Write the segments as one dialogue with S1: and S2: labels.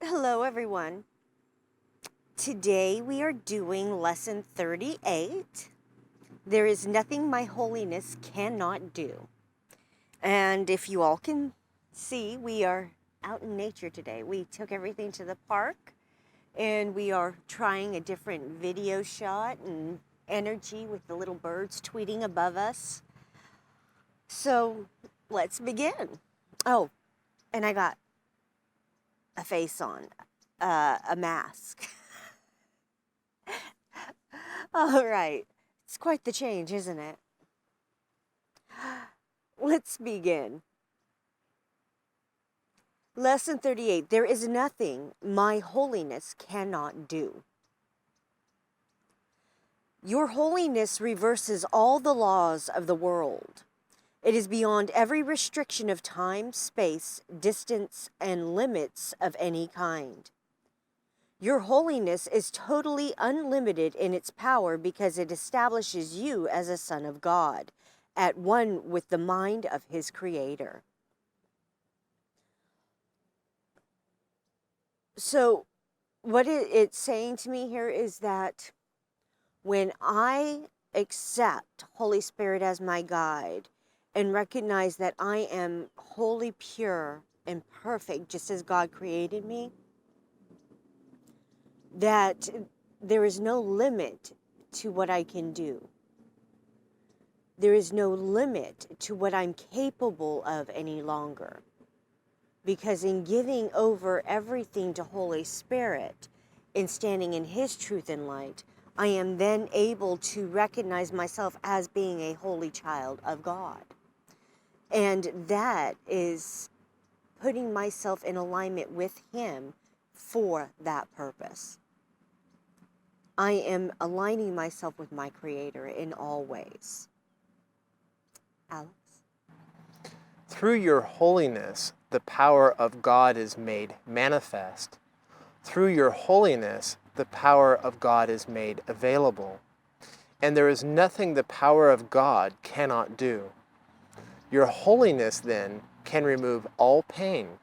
S1: Hello, everyone. Today we are doing lesson 38. There is nothing my holiness cannot do. And if you all can see, we are out in nature today. We took everything to the park and we are trying a different video shot and energy with the little birds tweeting above us. So let's begin. Oh, and I got a face on, a mask. All right. It's quite the change, isn't it? Let's begin. Lesson 38. There is nothing my holiness cannot do. Your holiness reverses all the laws of the world. It is beyond every restriction of time, space, distance, and limits of any kind. Your holiness is totally unlimited in its power because it establishes you as a son of God, at one with the mind of his creator. So what it's saying to me here is that when I accept Holy Spirit as my guide and recognize that I am wholly pure and perfect just as God created me, that there is no limit to what I can do. There is no limit to what I'm capable of any longer. Because in giving over everything to Holy Spirit, in standing in his truth and light, I am then able to recognize myself as being a holy child of God. And that is putting myself in alignment with him for that purpose. I am aligning myself with my Creator in all ways. Alex?
S2: Through your holiness, the power of God is made manifest. Through your holiness, the power of God is made available. And there is nothing the power of God cannot do. Your holiness, then, can remove all pain,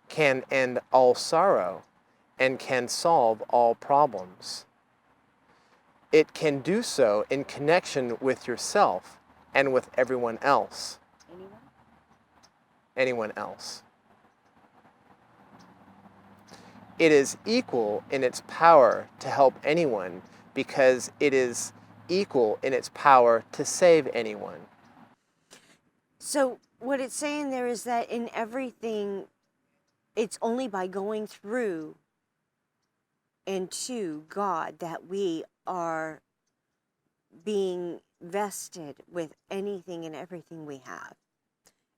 S2: can end all sorrow, and can solve all problems. It can do so in connection with yourself and with everyone else. Anyone else. It is equal in its power to help anyone because it is equal in its power to save anyone.
S1: So what it's saying there is that in everything, it's only by going through and to God that we are being vested with anything and everything we have.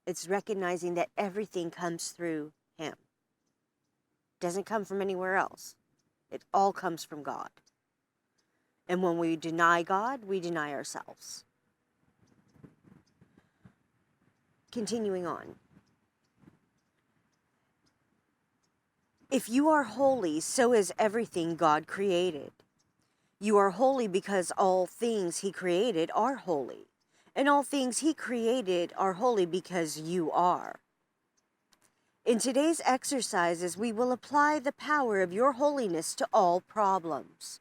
S1: It's recognizing that everything comes through him. Doesn't come from anywhere else. It all comes from God. And when we deny God, we deny ourselves. Continuing on. If you are holy, so is everything God created. You are holy because all things he created are holy. And all things he created are holy because you are. In today's exercises, we will apply the power of your holiness to all problems,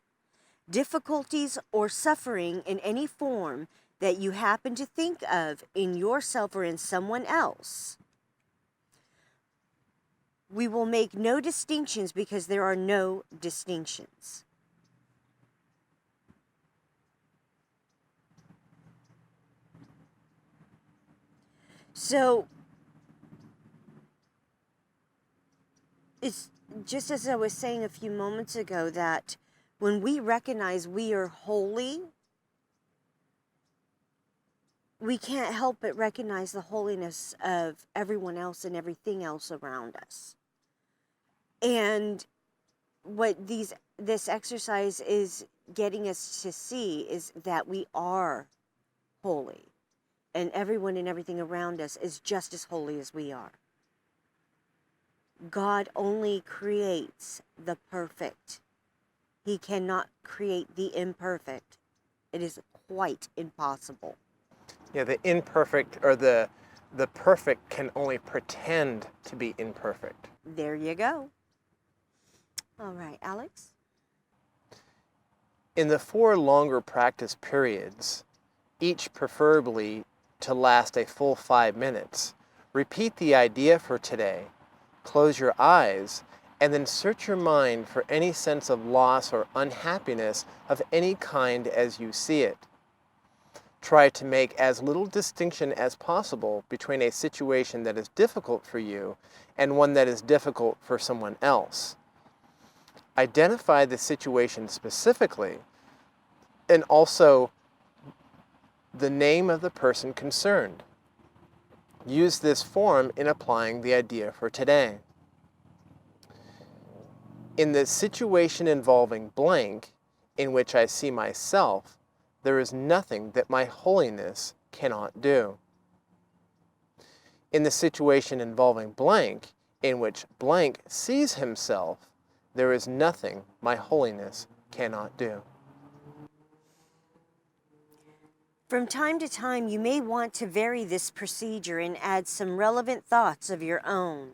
S1: difficulties, or suffering in any form that you happen to think of in yourself or in someone else. We will make no distinctions because there are no distinctions. So, it's just as I was saying a few moments ago that when we recognize we are holy, we can't help but recognize the holiness of everyone else and everything else around us. And what this exercise is getting us to see is that we are holy. And everyone and everything around us is just as holy as we are. God only creates the perfect. He cannot create the imperfect. It is quite impossible.
S2: Yeah, the imperfect or the perfect can only pretend to be imperfect.
S1: There you go. All right, Alex?
S2: In the 4 longer practice periods, each preferably to last a full 5 minutes, repeat the idea for today, close your eyes, and then search your mind for any sense of loss or unhappiness of any kind as you see it. Try to make as little distinction as possible between a situation that is difficult for you and one that is difficult for someone else. Identify the situation specifically and also the name of the person concerned. Use this form in applying the idea for today. In the situation involving blank, in which I see myself, there is nothing that my holiness cannot do. In the situation involving blank, in which blank sees himself, there is nothing my holiness cannot do.
S1: From time to time, you may want to vary this procedure and add some relevant thoughts of your own.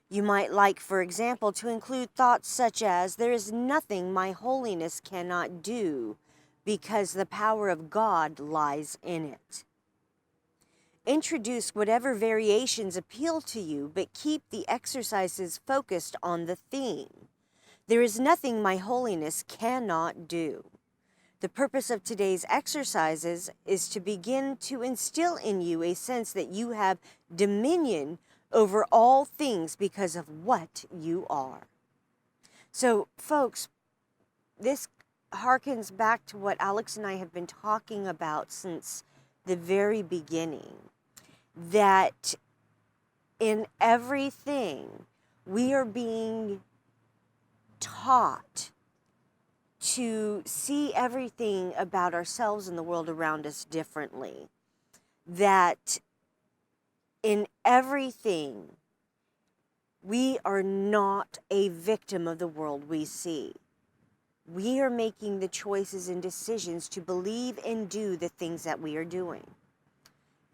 S1: You might like, for example, to include thoughts such as, there is nothing my holiness cannot do because the power of God lies in it. Introduce whatever variations appeal to you, but keep the exercises focused on the theme. There is nothing my holiness cannot do. The purpose of today's exercises is to begin to instill in you a sense that you have dominion over all things because of what you are. So, folks, this harkens back to what Alex and I have been talking about since the very beginning, that in everything we are being taught to see everything about ourselves and the world around us differently. That in everything, we are not a victim of the world we see. We are making the choices and decisions to believe and do the things that we are doing.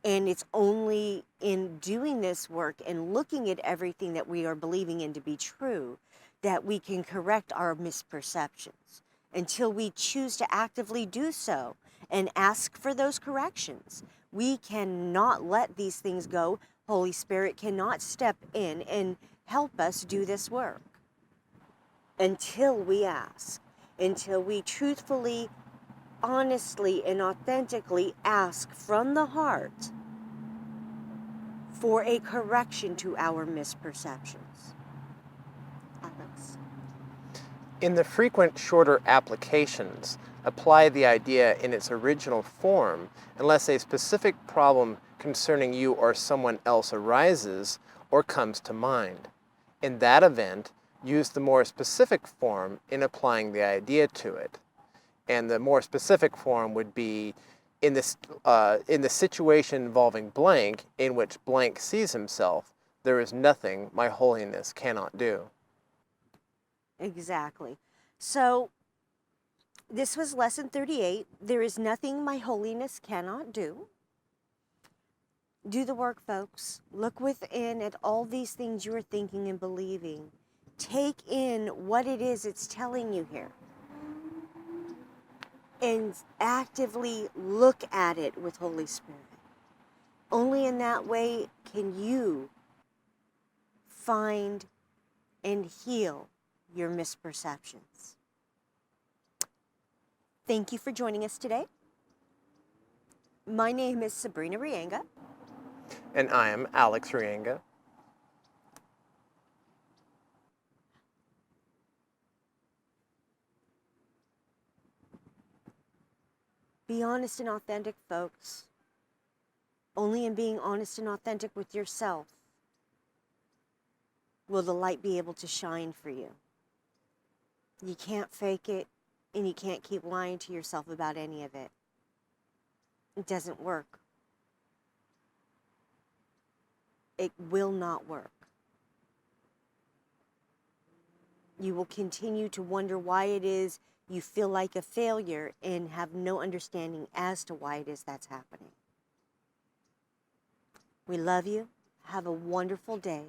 S1: And it's only in doing this work and looking at everything that we are believing in to be true that we can correct our misperceptions. Until we choose to actively do so and ask for those corrections, we cannot let these things go. Holy Spirit cannot step in and help us do this work until we ask, until we truthfully, honestly, and authentically ask from the heart for a correction to our misperceptions. Alex?
S2: In the frequent shorter applications, apply the idea in its original form unless a specific problem concerning you or someone else arises or comes to mind. In that event, use the more specific form in applying the idea to it. And the more specific form would be in the situation involving blank, in which blank sees himself, there is nothing my holiness cannot do.
S1: Exactly. So, this was lesson 38. There is nothing my holiness cannot do. Do the work, folks. Look within at all these things you are thinking and believing. Take in what it is it's telling you here. And actively look at it with Holy Spirit. Only in that way can you find and heal your misperceptions. Thank you for joining us today. My name is Sabrina Reyenga.
S2: And I am Alex Reyenga.
S1: Be honest and authentic, folks. Only in being honest and authentic with yourself will the light be able to shine for you. You can't fake it, and you can't keep lying to yourself about any of it. It doesn't work. It will not work. You will continue to wonder why it is you feel like a failure and have no understanding as to why it is that's happening. We love you. Have a wonderful day.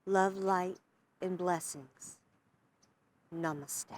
S1: Love, light, and blessings. Namaste.